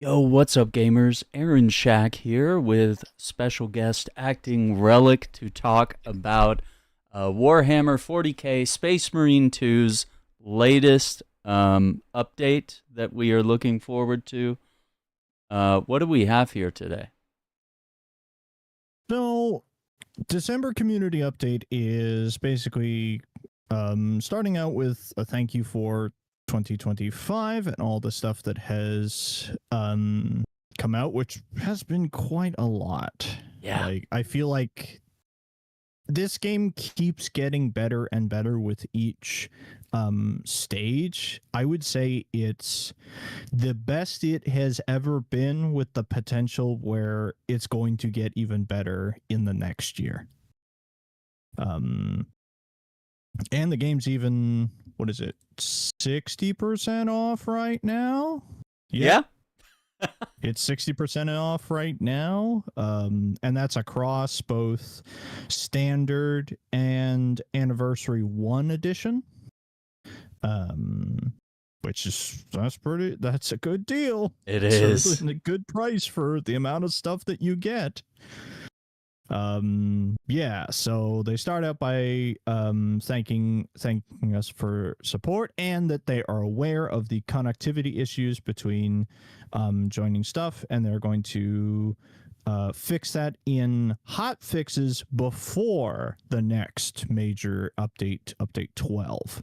Yo, what's up, gamers? Aaron Shack here with special guest acting Relic to talk about Warhammer 40k Space Marine 2's latest update that we are looking forward to. What do we have here today? So, December community update is basically starting out with a thank you for 2025 and all the stuff that has come out, which has been quite a lot. Yeah. Like, I feel like this game keeps getting better and better with each stage. I would say it's the best it has ever been, with the potential where it's going to get even better in the next year. And the game's even, what is it, 60% off right now? Yeah. It's 60% off right now, and that's across both standard and anniversary 1 edition, which is that's a good deal. It is. Certainly a good price for the amount of stuff that you get. Yeah, so they start out by thanking us for support, and that they are aware of the connectivity issues between joining stuff, and they're going to fix that in hot fixes before the next major update 12,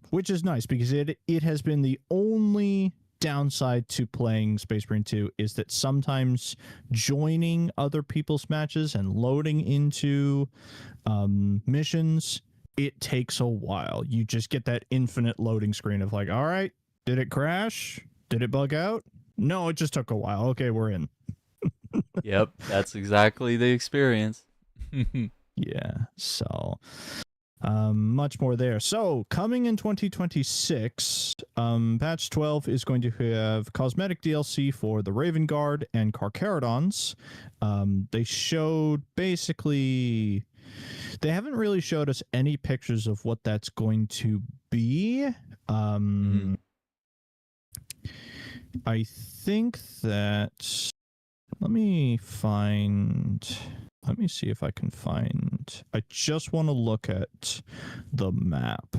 which is nice, because it has been the only downside to playing Space Marine 2 is that sometimes joining other people's matches and loading into missions, it takes a while. You just get that infinite loading screen of like, all right, did it crash? Did it bug out? No, it just took a while. Okay, we're in. Yep, that's exactly the experience. Yeah, so much more there. So coming in 2026, patch 12 is going to have cosmetic DLC for the Raven Guard and Carcharodons. They showed basically, they haven't really showed us any pictures of what that's going to be. I think that, let me see if I can find, I just want to look at the map.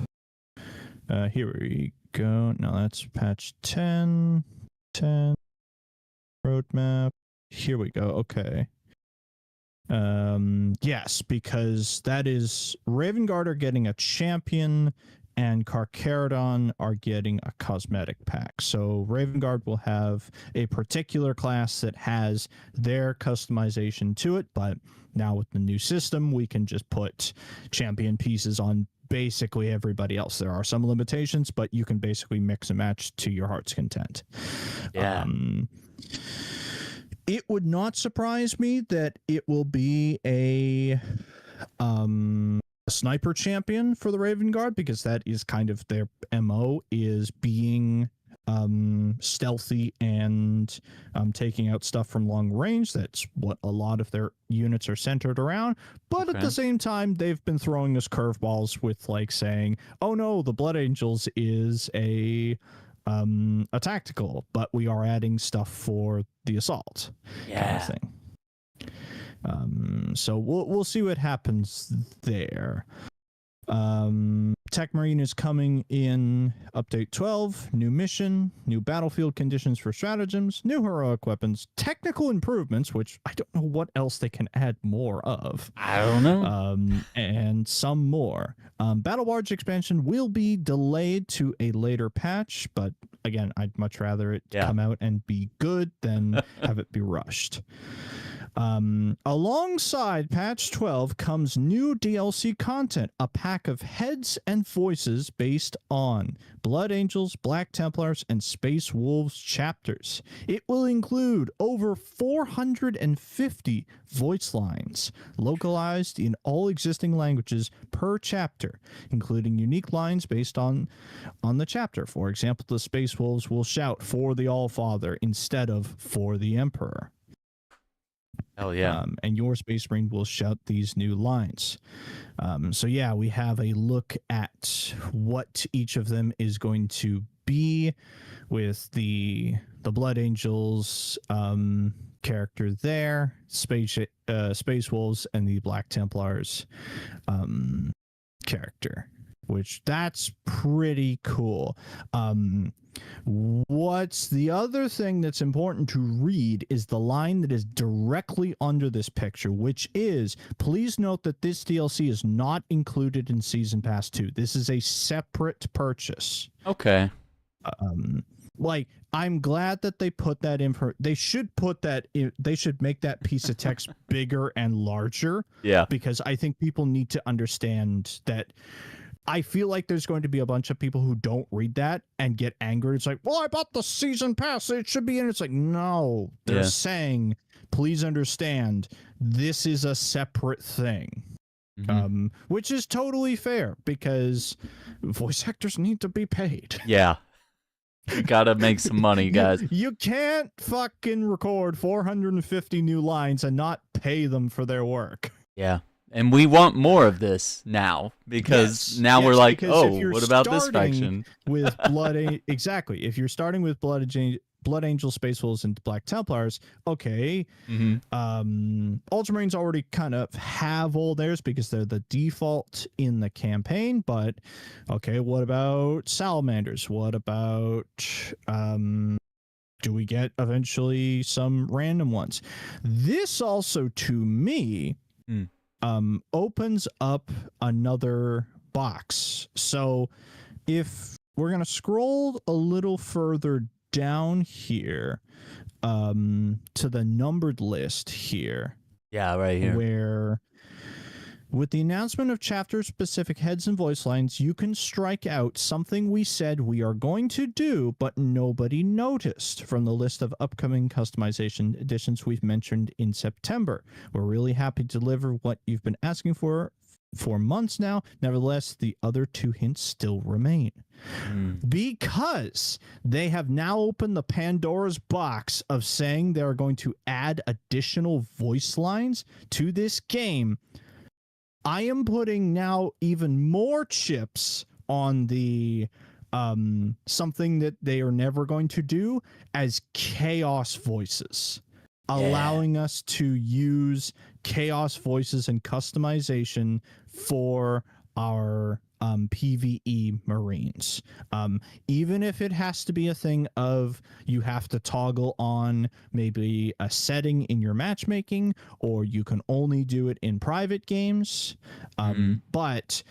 Here we go. No, that's patch 10 roadmap. Here we go. Okay. Yes, because that is, Raven Guard are getting a champion and Carcharodon are getting a cosmetic pack. So Raven Guard will have a particular class that has their customization to it, but now with the new system, we can just put champion pieces on basically everybody else. There are some limitations, but you can basically mix and match to your heart's content. Yeah. It would not surprise me that it will be a sniper champion for the Raven Guard, because that is kind of their MO, is being stealthy and taking out stuff from long range. That's what a lot of their units are centered around. But at the same time, they've been throwing us curveballs with, like, saying, oh no, the Blood Angels is a tactical, but we are adding stuff for the assault. Yeah. Kind of thing. So we'll see what happens there. Tech Marine is coming in update 12, new mission, new battlefield conditions for stratagems, new heroic weapons, technical improvements, which I don't know what else they can add more of. I don't know. And some more. Battle Barge expansion will be delayed to a later patch, but again, I'd much rather it come out and be good than have it be rushed. Alongside patch 12 comes new DLC content, a pack of heads and voices based on Blood Angels, Black Templars, and Space Wolves chapters. It will include over 450 voice lines, localized in all existing languages per chapter, including unique lines based on the chapter. For example, the Space Wolves will shout "for the Allfather" instead of "for the Emperor." Hell yeah. And your Space Marine will shout these new lines. So yeah, we have a look at what each of them is going to be with the Blood Angels character there, Space Wolves, and the Black Templars character, which that's pretty cool. What's the other thing that's important to read is the line that is directly under this picture, which is, please note that this DLC is not included in Season Pass 2. This is a separate purchase. Okay. Like, I'm glad that they put that in. They should put that in, they should make that piece of text bigger and larger. Yeah. Because I think people need to understand that. I feel like there's going to be a bunch of people who don't read that and get angry. It's like, well, I bought the season pass. It should be in. It's like, no, they're saying, please understand, this is a separate thing. Which is totally fair because voice actors need to be paid. Yeah. You gotta make some money, guys. You can't fucking record 450 new lines and not pay them for their work. Yeah. And we want more of this now because now we're like, oh, what about this faction? With exactly. If you're starting with Blood Angel, Space Wolves, and Black Templars, okay. Ultramarines already kind of have all theirs because they're the default in the campaign. But okay, what about Salamanders? What about do we get eventually some random ones? This also, to me, opens up another box. So if we're going to scroll a little further down here to the numbered list here. Yeah, right here. Where with the announcement of chapter-specific heads and voice lines, you can strike out something we said we are going to do, but nobody noticed from the list of upcoming customization additions we've mentioned in September. We're really happy to deliver what you've been asking for months now. Nevertheless, the other two hints still remain. Because they have now opened the Pandora's box of saying they're going to add additional voice lines to this game, I am putting now even more chips on the something that they are never going to do as chaos voices, allowing us to use chaos voices and customization for our PvE Marines. Even if it has to be a thing of you have to toggle on maybe a setting in your matchmaking, or you can only do it in private games. But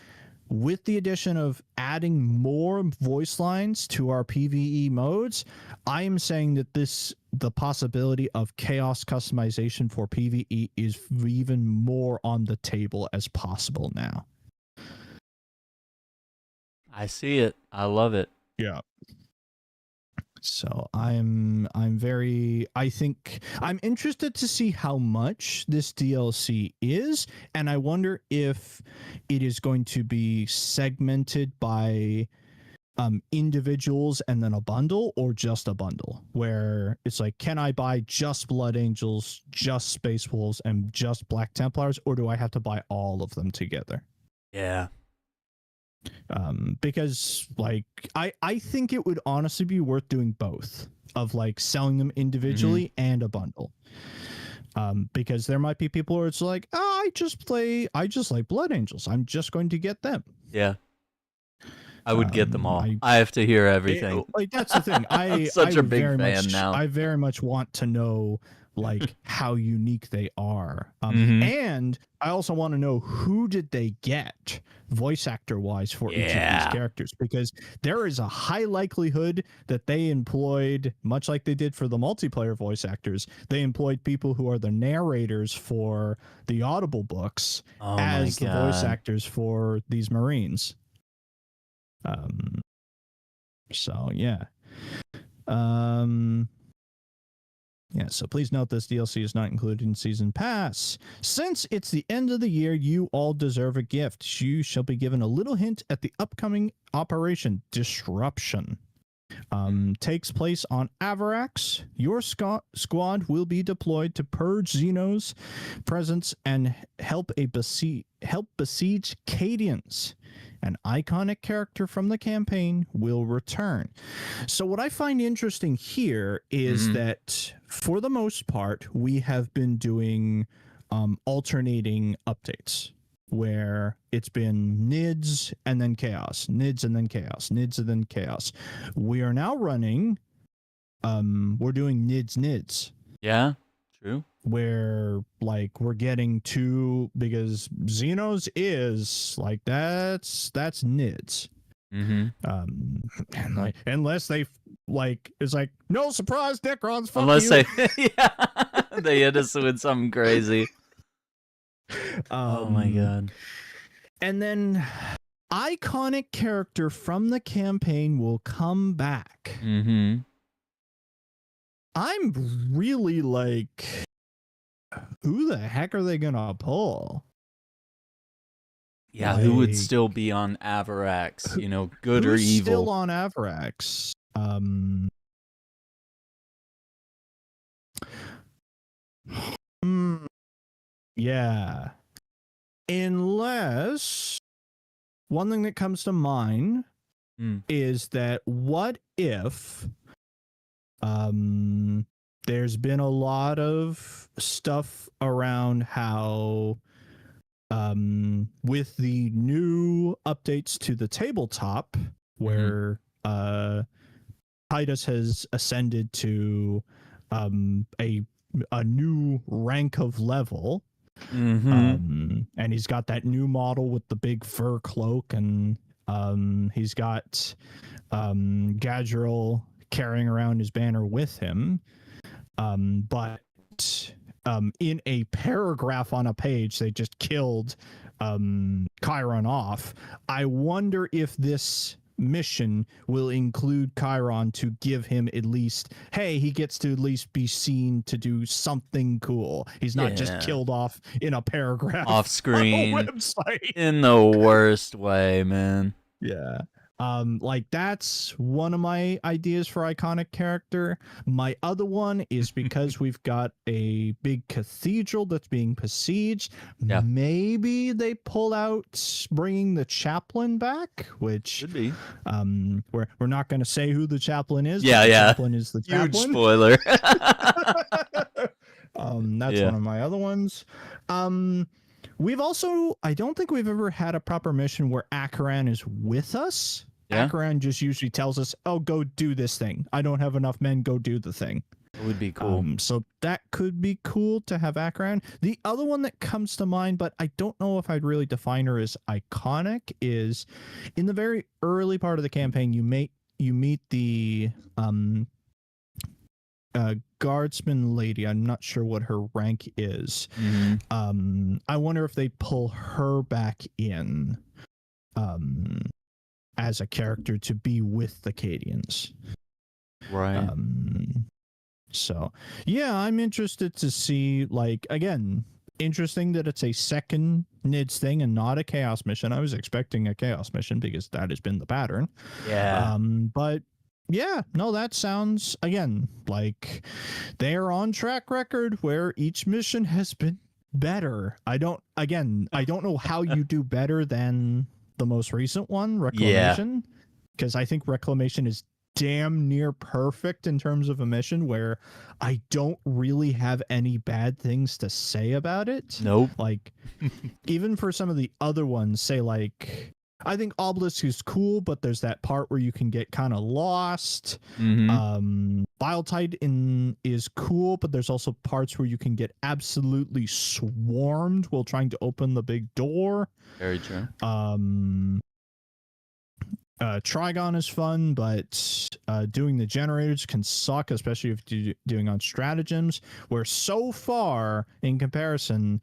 with the addition of adding more voice lines to our PvE modes, I am saying that the possibility of chaos customization for PvE is even more on the table as possible now. I see it. I love it. Yeah. So I'm interested to see how much this DLC is, and I wonder if it is going to be segmented by individuals and then a bundle, or just a bundle where it's like, can I buy just Blood Angels, just Space Wolves, and just Black Templars, or do I have to buy all of them together? Yeah. Because like I think it would honestly be worth doing both, of like selling them individually and a bundle. Because there might be people where it's like, oh, I just like Blood Angels, I'm just going to get them. Yeah. I would get them all. I have to hear everything. Like, that's the thing. I'm such a big fan now. I very much want to know like how unique they are. And I also want to know, who did they get voice actor wise for each of these characters, because there is a high likelihood that they employed, much like they did for the multiplayer voice actors, they employed people who are the narrators for the Audible books as the voice actors for these Marines. So yeah. Yeah, so please note this DLC is not included in Season Pass. Since it's the end of the year, you all deserve a gift. You shall be given a little hint at the upcoming Operation Disruption. Takes place on Avarax. Your squad will be deployed to purge Xeno's presence and help besiege Cadians. an iconic character from the campaign will return. So what I find interesting here is that for the most part, we have been doing alternating updates where it's been NIDS and then chaos, NIDS and then chaos, NIDS and then chaos. We are now running, we're doing NIDS. Yeah, true. Where like we're getting to, because Xenos is like that's NIDS. And like unless they like it's like no surprise Necrons, fuck Unless you. they hit us with something crazy. Oh my god. And then iconic character from the campaign will come back. I'm really like, who the heck are they gonna pull? Yeah, who would still be on Avarax? You know, good or who's evil? Still on Avarax. Yeah. Unless one thing that comes to mind is that what if there's been a lot of stuff around how with the new updates to the tabletop where Titus has ascended to a new rank of level, and he's got that new model with the big fur cloak, and he's got Gadriel carrying around his banner with him, but in a paragraph on a page they just killed Chiron off. I wonder if this mission will include Chiron to give him at least, hey, he gets to at least be seen to do something cool. He's not just killed off in a paragraph off screen on a website in the worst way, man. Yeah. Like that's one of my ideas for iconic character. My other one is because we've got a big cathedral that's being besieged. Yeah. Maybe they pull out bringing the chaplain back, which could be. We're not going to say who the chaplain is. Yeah, the yeah. Chaplain is the chaplain. Huge spoiler. That's one of my other ones. We've also, I don't think we've ever had a proper mission where Akaran is with us. Yeah. Akaran just usually tells us, oh, go do this thing. I don't have enough men, go do the thing. It would be cool. So that could be cool to have Akaran. The other one that comes to mind, but I don't know if I'd really define her as iconic, is in the very early part of the campaign, you meet the guardsman lady. I'm not sure what her rank is. I wonder if they pull her back in as a character to be with the Cadians. Right. So yeah, I'm interested to see, like, again, interesting that it's a second NIDS thing and not a chaos mission. I was expecting a chaos mission because that has been the pattern. Yeah. But yeah, no, that sounds, again, like they're on track record where each mission has been better. I don't know how you do better than the most recent one, Reclamation, because I think Reclamation is damn near perfect in terms of a mission where I don't really have any bad things to say about it. Nope. Like, even for some of the other ones, say like, I think Obelisk is cool, but there's that part where you can get kind of lost. Biletide is cool, but there's also parts where you can get absolutely swarmed while trying to open the big door. Very true. Trigon is fun, but doing the generators can suck, especially if you're doing on stratagems, where so far in comparison,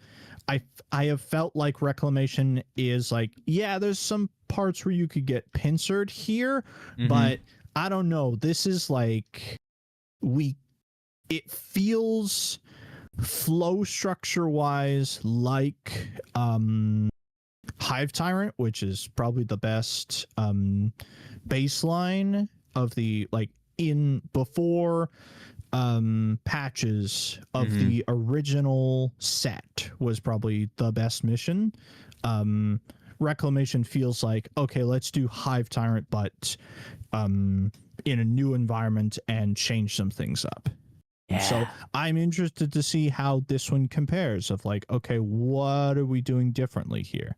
I have felt like Reclamation is like, yeah, there's some parts where you could get pincered here, but I don't know. This is like, it feels flow structure wise like Hive Tyrant, which is probably the best baseline of the, like, in before patches of the original set was probably the best mission. Reclamation feels like, okay, let's do Hive Tyrant, but in a new environment and change some things up. Yeah. So I'm interested to see how this one compares of like, okay, what are we doing differently here?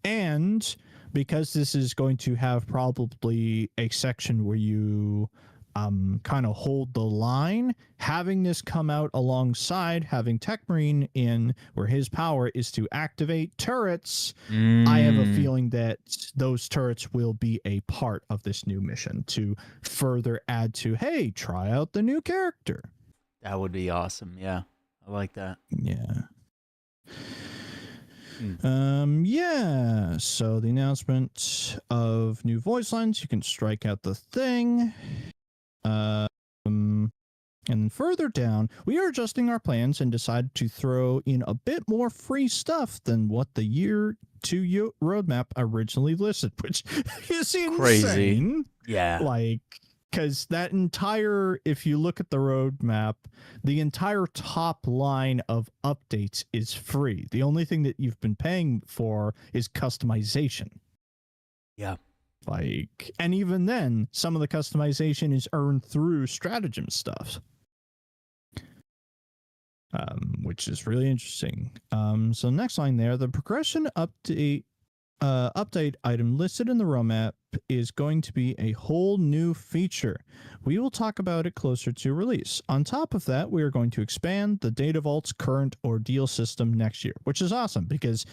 And because this is going to have probably a section where you kind of hold the line, having this come out alongside having Tech Marine in where his power is to activate turrets, I have a feeling that those turrets will be a part of this new mission to further add to, hey, try out the new character. That would be awesome. Yeah, I like that. Yeah. Yeah, so the announcement of new voice lines, you can strike out the thing. And further down, we are adjusting our plans and decided to throw in a bit more free stuff than what the year 2 roadmap originally listed, which is insane. Crazy. Yeah. Like, because that entire, if you look at the roadmap, the entire top line of updates is free. The only thing that you've been paying for is customization. Yeah. Like, and even then, some of the customization is earned through stratagem stuff. Which is really interesting. So next line there, the progression update item listed in the roadmap is going to be a whole new feature. We will talk about it closer to release. On top of that, we are going to expand the Data Vault's current ordeal system next year, which is awesome because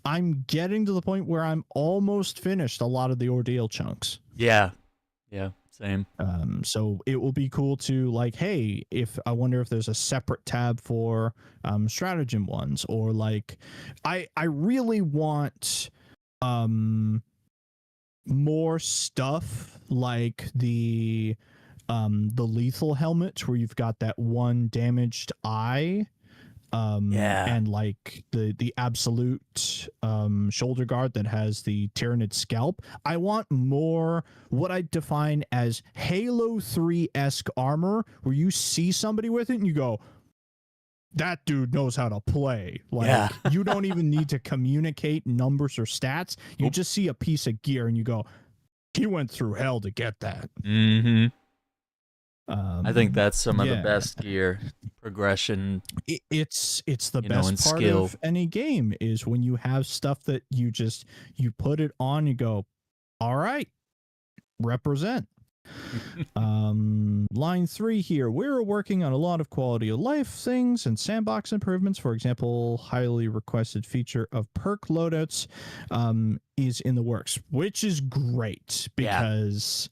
I'm getting to the point where I'm almost finished a lot of the ordeal chunks. Yeah. Yeah. Same. So it will be cool to like, hey, if I wonder if there's a separate tab for stratagem ones, or like I really want more stuff like the lethal helmet where you've got that one damaged eye. And like the absolute shoulder guard that has the Tyranid scalp. I want more what I define as Halo 3-esque armor where you see somebody with it and you go, that dude knows how to play. Like, you don't even need to communicate numbers or stats. You just see a piece of gear and you go, he went through hell to get that. Mm-hmm. I think that's some of the best gear progression. It's the best part of any game is when you have stuff that you put it on, you go, all right, represent. Line 3 here. We're working on a lot of quality of life things and sandbox improvements. For example, highly requested feature of perk loadouts is in the works, which is great because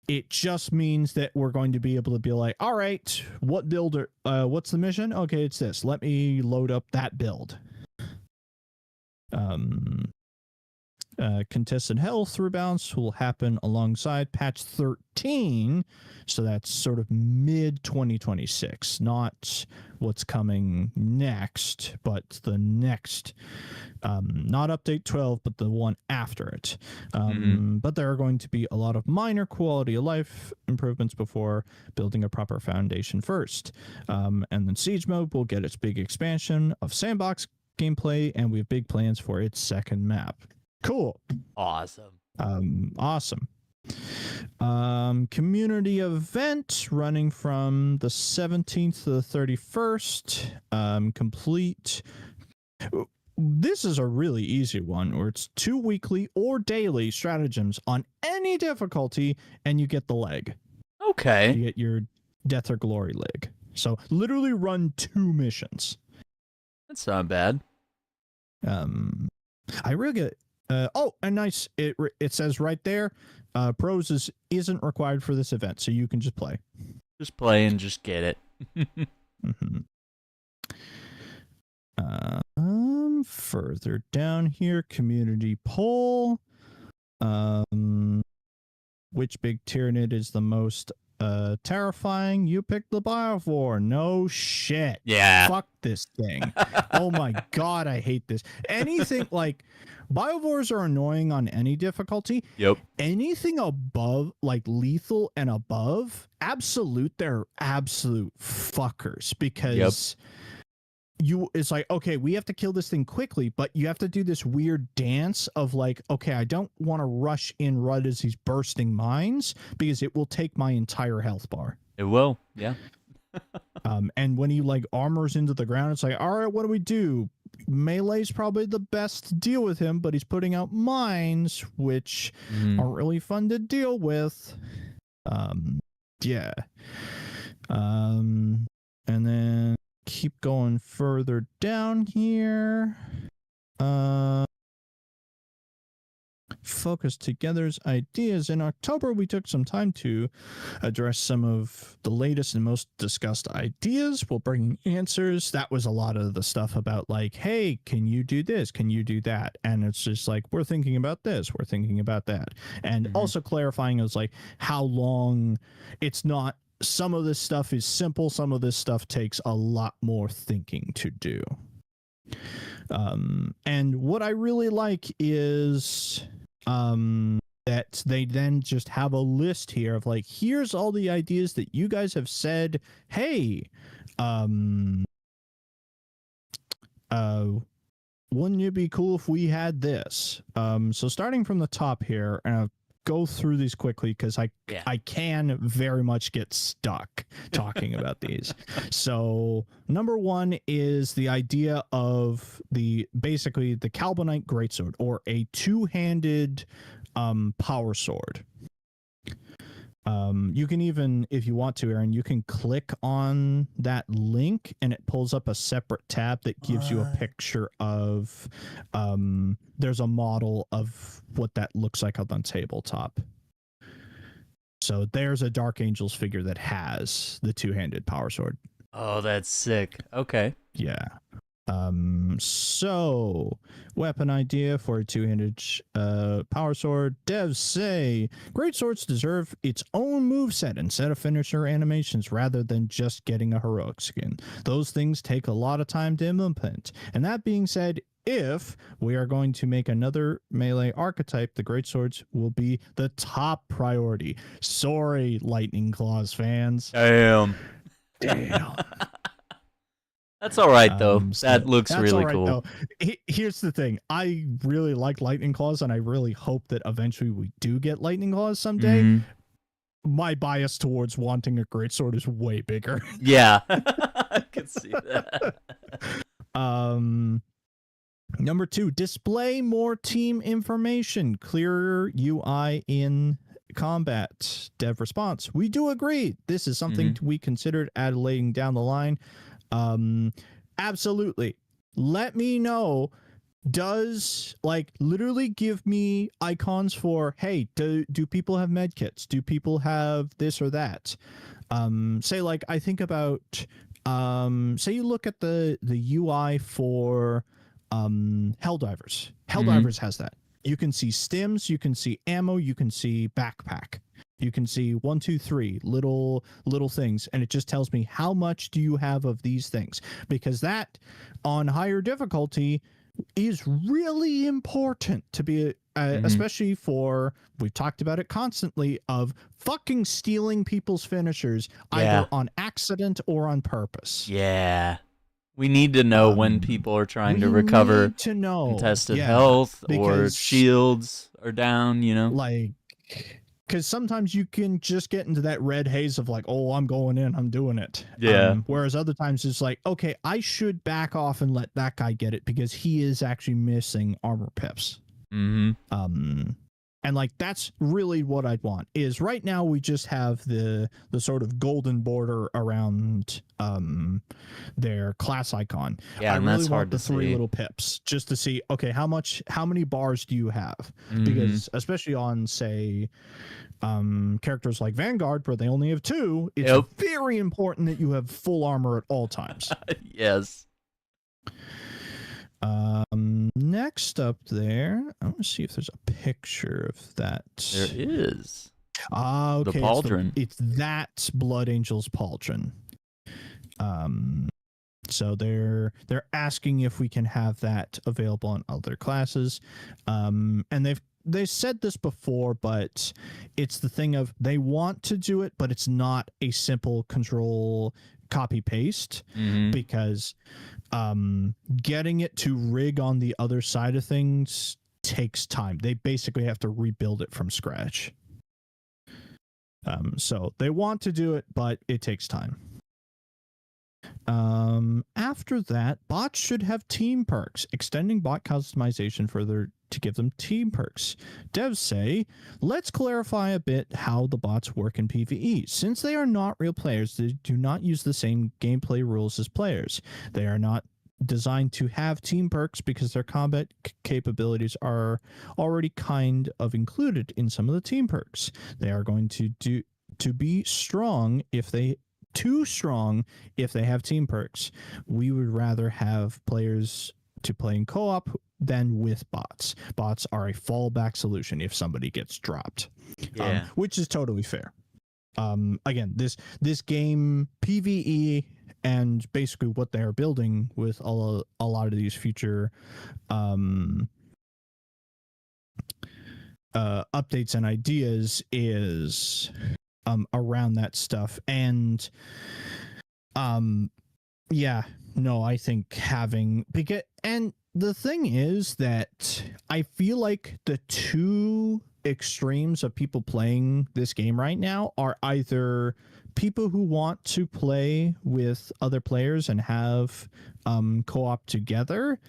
it just means that we're going to be able to be like, all right, what builder, what's the mission? Okay, it's this. Let me load up that build. Contested health rebalance will happen alongside patch 13. So that's sort of mid 2026, not what's coming next, but the next, not update 12, but the one after it. But there are going to be a lot of minor quality of life improvements before building a proper foundation first. And then Siege Mode will get its big expansion of sandbox gameplay, and we have big plans for its second map. Cool. Awesome. Awesome. Community event running from the 17th to the 31st. Complete. This is a really easy one where it's 2 weekly or daily stratagems on any difficulty, and you get the leg. Okay. You get your Death or Glory leg. So literally run 2 missions. That's not bad. I really get. And nice. It says right there, pros isn't required for this event, so you can just play. Just play and just get it. Further down here, community poll. Which big Tyranid is the most terrifying? You picked the Biovore. No shit. Yeah. Fuck this thing. Oh my god, I hate this. Anything like Biovores are annoying on any difficulty. Yep. Anything above, like lethal and above, they're absolute fuckers because it's like, okay, we have to kill this thing quickly, but you have to do this weird dance of like, okay, I don't want to rush in right as he's bursting mines because it will take my entire health bar. It will, yeah. And when he like armors into the ground, it's like, all right, what do we do? Melee's probably the best to deal with him, but he's putting out mines, which are really fun to deal with. Yeah. And then keep going further down here. Focus Together's ideas. In October, we took some time to address some of the latest and most discussed ideas while bringing answers. That was a lot of the stuff about like, hey, can you do this? Can you do that? And it's just like, we're thinking about this. We're thinking about that. And also clarifying is like how long it's not. Some of this stuff is simple. Some of this stuff takes a lot more thinking to do. And what I really like is that they then just have a list here of like, here's all the ideas that you guys have said, hey, wouldn't it be cool if we had this? So starting from the top here, and I'll go through these quickly because I can very much get stuck talking about these. So number one is the idea of basically the Carbonite Greatsword, or a two-handed power sword. You can even, if you want to, Aaron, you can click on that link and it pulls up a separate tab that gives you a picture of, there's a model of what that looks like on the tabletop. So there's a Dark Angels figure that has the two-handed power sword. Oh, that's sick. Okay. Yeah. So weapon idea for a two-handed power sword. Devs say great swords deserve its own moveset and set of finisher animations rather than just getting a heroic skin. Those things take a lot of time to implement. And that being said, if we are going to make another melee archetype, the greatswords will be the top priority. Sorry, Lightning Claws fans. Damn. That's all right, though. That looks really cool. Though. Here's the thing. I really like Lightning Claws, and I really hope that eventually we do get Lightning Claws someday. My bias towards wanting a greatsword is way bigger. Yeah, I can see that. Number two, display more team information. Clearer UI in combat. Dev response. We do agree. This is something we considered laying down the line. Absolutely. Let me know. Does like literally give me icons for, hey, do people have med kits? Do people have this or that? Say like I think about say you look at the UI for Helldivers. Helldivers has that. You can see stims, you can see ammo, you can see backpack. You can see 1, 2, 3 little things, and it just tells me how much do you have of these things, because that on higher difficulty is really important to be especially for, we've talked about it constantly, of fucking stealing people's finishers either on accident or on purpose. Yeah. We need to know when people are trying to recover contested health or shields are down, you know? Like, because sometimes you can just get into that red haze of like, oh, I'm going in, I'm doing it. Yeah. Whereas other times it's like, okay, I should back off and let that guy get it because he is actually missing armor pips. And like, that's really what I'd want. Is right now we just have the sort of golden border around their class icon. Yeah, I and really that's want hard the to three see. little pips just to see, okay, how many bars do you have? Because especially on, say, characters like Vanguard, where they only have 2, it's very important that you have full armor at all times. Yes. Next up there, I want to see if there's a picture of that. There is. Okay. The pauldron. It's that Blood Angel's pauldron. So they're asking if we can have that available on other classes. And they said this before, but it's the thing of they want to do it, but it's not a simple control copy paste, because getting it to rig on the other side of things takes time. They basically have to rebuild it from scratch. So they want to do it, but it takes time. After that, bots should have team perks, extending bot customization further to give them team perks. Devs say, let's clarify a bit how the bots work in PvE. Since they are not real players, they do not use the same gameplay rules as players. They are not designed to have team perks because their combat capabilities are already kind of included in some of the team perks. They are going to be strong if they have team perks. We would rather have players to play in co-op than with bots. Bots are a fallback solution if somebody gets dropped. Yeah. Which is totally fair. Again, this game, PvE, and basically what they are building with a lot of these future updates and ideas is around that stuff. And I think and the thing is that I feel like the two extremes of people playing this game right now are either people who want to play with other players and have co-op together,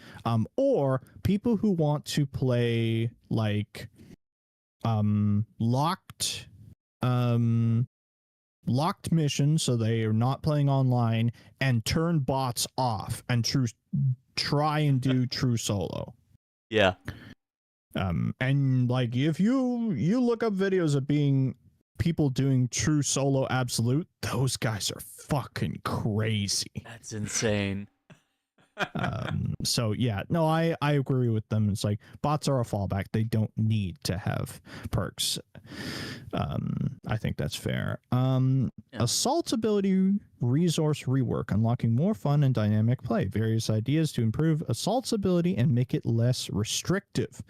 or people who want to play like locked missions, so they are not playing online, and turn bots off and try and do true solo. Yeah. And like if you look up videos of people doing true solo absolute, those guys are fucking crazy. That's insane. So yeah, no, I agree with them. It's like bots are a fallback. They don't need to have perks. I think that's fair. Assault ability resource rework, unlocking more fun and dynamic play. Various ideas to improve assault's ability and make it less restrictive.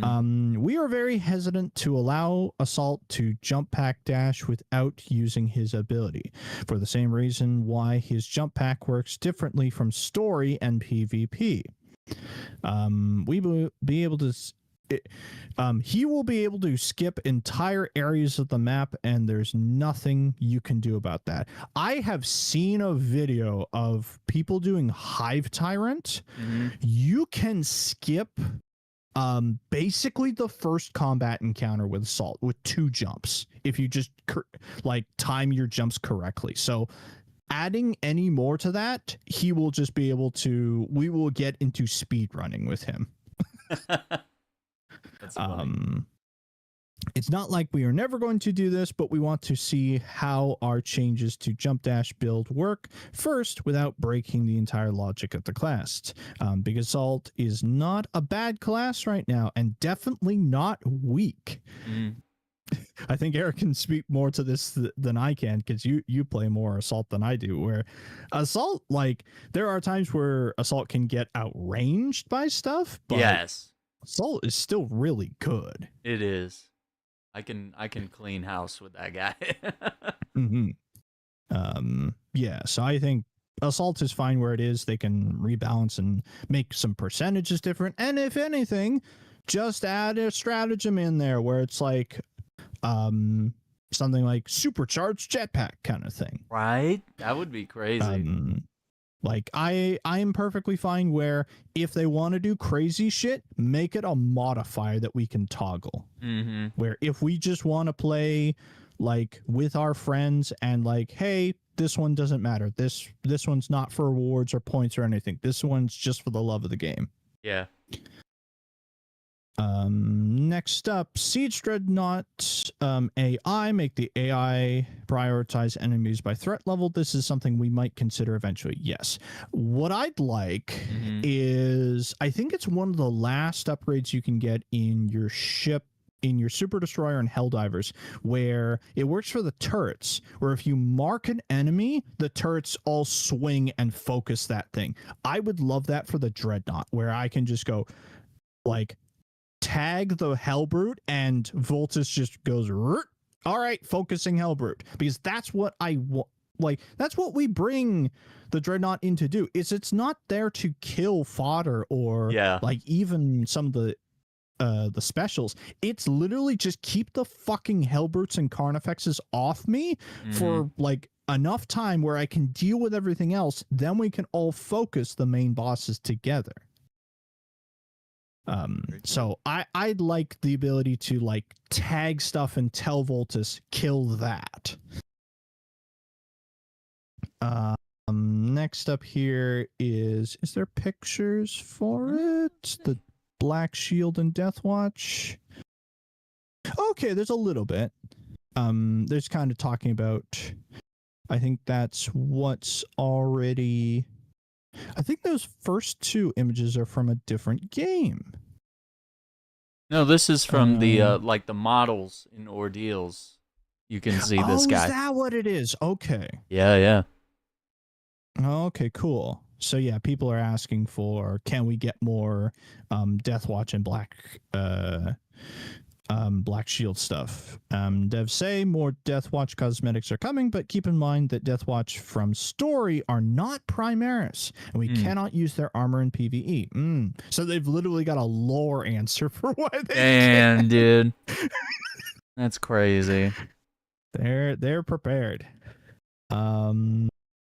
We are very hesitant to allow assault to jump pack dash without using his ability, for the same reason why his jump pack works differently from story and PvP. We will be able to he will be able to skip entire areas of the map, and there's nothing you can do about that. I have seen a video of people doing Hive Tyrant. You can skip basically the first combat encounter with assault with 2 jumps if you just time your jumps correctly. So adding any more to that, we will get into speed running with him. That's funny. It's not like we are never going to do this, but we want to see how our changes to jump dash build work first without breaking the entire logic of the class. Because Assault is not a bad class right now, and definitely not weak. I think Eric can speak more to this than I can, because you play more Assault than I do, where Assault, like, there are times where Assault can get outranged by stuff, but yes, Assault is still really good. It is. I can clean house with that guy. Yeah, so I think Assault is fine where it is. They can rebalance and make some percentages different, and if anything, just add a stratagem in there where it's like something like supercharged jetpack kind of thing. Right? That would be crazy. Like I'm perfectly fine where if they want to do crazy shit, make it a modifier that we can toggle. Where if we just want to play like with our friends and like, hey, this one doesn't matter. This one's not for rewards or points or anything. This one's just for the love of the game. Yeah. Next up, Siege Dreadnought AI. Make the AI prioritize enemies by threat level. This is something we might consider eventually. Yes. What I'd like is, I think it's one of the last upgrades you can get in your ship, in your Super Destroyer and Helldivers, where it works for the turrets, where if you mark an enemy, the turrets all swing and focus that thing. I would love that for the Dreadnought, where I can just go like tag the Hellbrute and Voltus just goes, all right, focusing Hellbrute, because that's what I want. that's what we bring the Dreadnought in to do. It's not there to kill fodder or Yeah. like even some of the specials. It's literally just keep the fucking Hellbrutes and Carnifexes off me for like enough time where I can deal with everything else. Then we can all focus the main bosses together. So I'd like the ability to like tag stuff and tell Voltus kill that. Next up here is there pictures for it? The Black Shield and Deathwatch. Okay, there's a little bit. There's kind of talking about, I think that's what's already, I think those first two images are from a different game. No, this is from the like the models in Ordeals. You can see this guy. Oh, is that what it is? Okay. Yeah. Okay, cool. So yeah, people are asking for, can we get more Deathwatch and Black Shield stuff? Devs say more Deathwatch cosmetics are coming, but keep in mind that Deathwatch from story are not Primaris, and we cannot use their armor in PvE. So they've literally got a lore answer for why they can. Dude. That's crazy. They're prepared.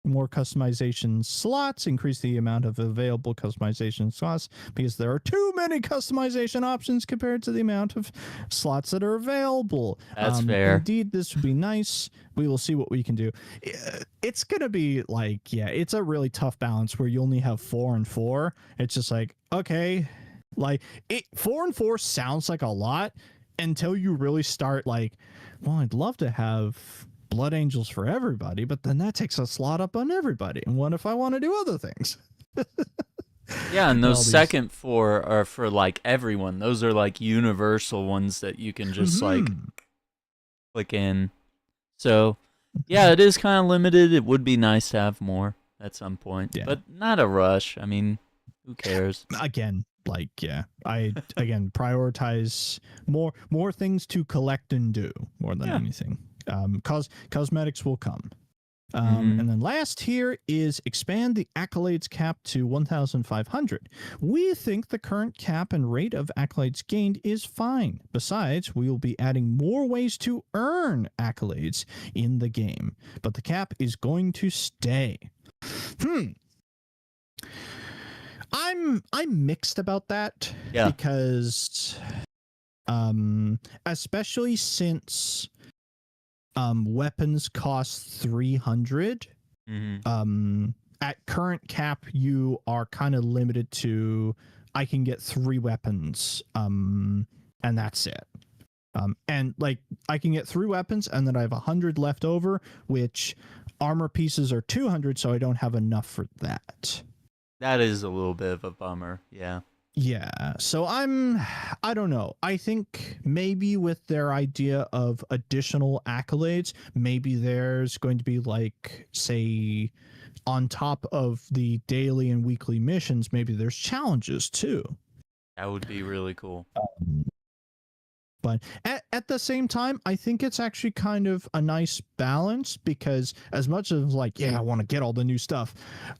More customization slots, increase the amount of available customization slots because there are too many customization options compared to the amount of slots that are available. That's fair. Indeed, this would be nice. We will see what we can do. It's going to be like, yeah, it's a really tough balance where you only have 4 and 4. It's just like, okay, like 4 and 4 sounds like a lot until you really start like, well, I'd love to have Blood Angels for everybody, but then that takes a slot up on everybody. And what if I want to do other things? Yeah, and those second 4 are for like everyone. Those are like universal ones that you can just like click in. So yeah, it is kind of limited. It would be nice to have more at some point, but not a rush. I mean, who cares? Again, like, yeah, I prioritize more things to collect and do more than anything. Cosmetics will come. And then last here is expand the accolades cap to 1,500. We think the current cap and rate of accolades gained is fine. Besides, we will be adding more ways to earn accolades in the game, but the cap is going to stay. I'm mixed about that because especially since weapons cost 300. At current cap, you are kind of limited to, I can get 3 weapons, and that's it. And like I can get 3 weapons, and then I have 100 left over, which armor pieces are 200, so I don't have enough for that. That is a little bit of a bummer. Yeah. Yeah, so I don't know. I think maybe with their idea of additional accolades, maybe there's going to be like, say, on top of the daily and weekly missions, maybe there's challenges too. That would be really cool. But at the same time, I think it's actually kind of a nice balance because as much as like, yeah, I want to get all the new stuff,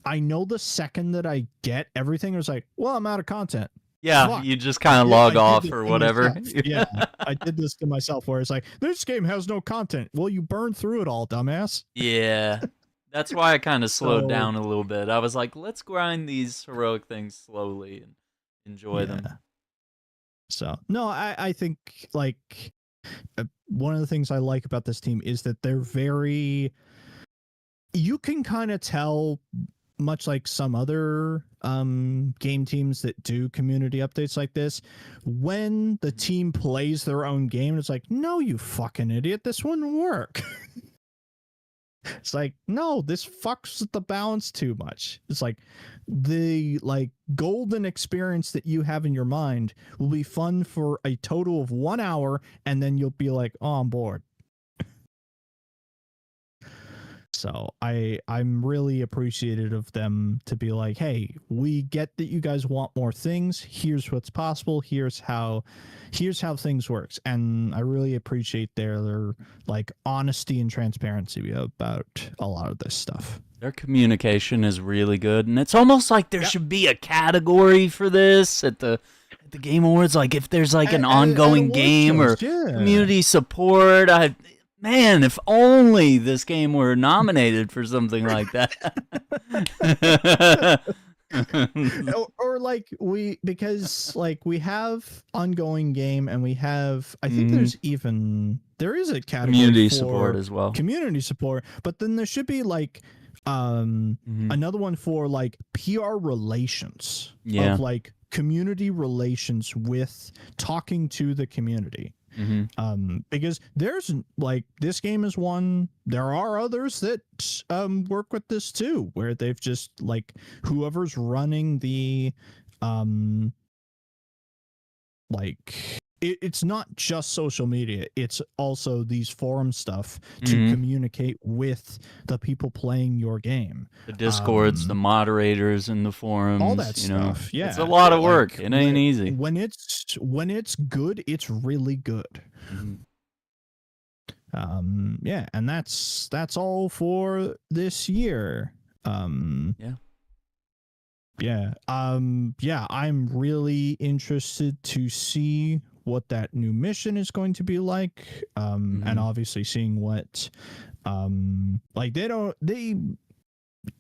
I know the second that I get everything, it was like, well, I'm out of content. Yeah, Fuck. you just kind of log off or whatever. Yeah, I did this to myself where it's like, this game has no content. Well, you burned through it all, dumbass. Yeah, that's why I kind of slowed down a little bit. I was like, let's grind these heroic things slowly and enjoy them. So, no, I think, like, one of the things I like about this team is that they're very... You can kind of tell, much like some other game teams that do community updates like this, when the team plays their own game, it's like, no, you fucking idiot, this wouldn't work. It's like, no, this fucks with the balance too much. It's like the golden experience that you have in your mind will be fun for a total of 1 hour, and then you'll be like, oh, I'm bored. So I'm really appreciative of them to be like, hey, we get that you guys want more things. Here's what's possible. Here's how things works. And I really appreciate their like honesty and transparency about a lot of this stuff. Their communication is really good, and it's almost like there should be a category for this at the Game Awards. Like if there's like an ongoing game or community support, man, if only this game were nominated for something like that. or like because like we have ongoing game and we have, I think there is a category community for support as well. Community support, but then there should be like another one for like PR relations of like community relations with talking to the community. Because there's like this game is one. There are others that work with this too, where they've just like whoever's running the like it's not just social media, it's also these forum stuff to communicate with the people playing your game, the discords, the moderators and the forums, all that stuff. Yeah, it's a lot of work. It ain't easy. When it's good, it's really good. Yeah, and that's all for this year. Yeah, I'm really interested to see what that new mission is going to be like, and obviously seeing what like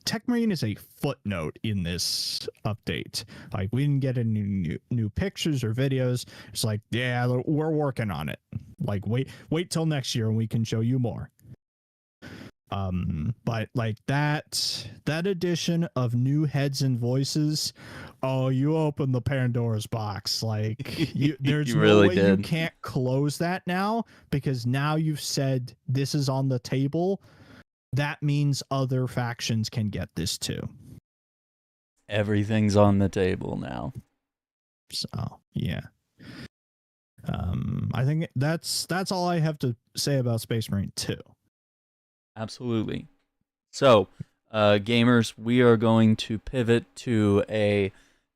Tech Marine is a footnote in this update. Like we didn't get any new pictures or videos. It's like, yeah, we're working on it. Like wait till next year and we can show you more. But like that addition of new heads and voices, oh, you open the Pandora's box. Like there's You no really way did. you can't close that now, because now you've said this is on the table. That means other factions can get this too. Everything's on the table now. So yeah. I think that's all I have to say about Space Marine 2. Absolutely. So, gamers, we are going to pivot to a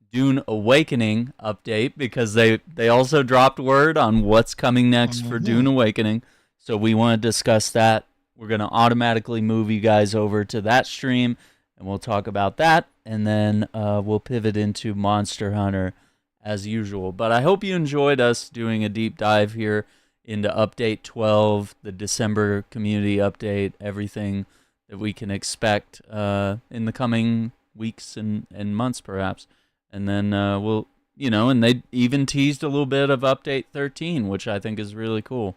Dune Awakening update, because they also dropped word on what's coming next for Dune Awakening. So we want to discuss that. We're going to automatically move you guys over to that stream, and we'll talk about that, and then we'll pivot into Monster Hunter as usual. But I hope you enjoyed us doing a deep dive here into Update 12, the December community update, everything that we can expect in the coming weeks and months, perhaps. And then we'll, and they even teased a little bit of Update 13, which I think is really cool.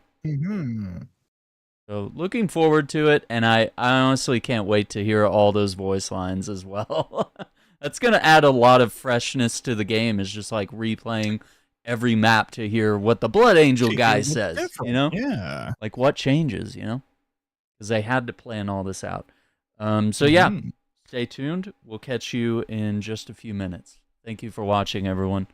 So looking forward to it, and I honestly can't wait to hear all those voice lines as well. That's going to add a lot of freshness to the game, is just like replaying every map to hear what the Blood Angel guy says, Yeah. Like what changes, because they had to plan all this out. So yeah, stay tuned. We'll catch you in just a few minutes. Thank you for watching, everyone.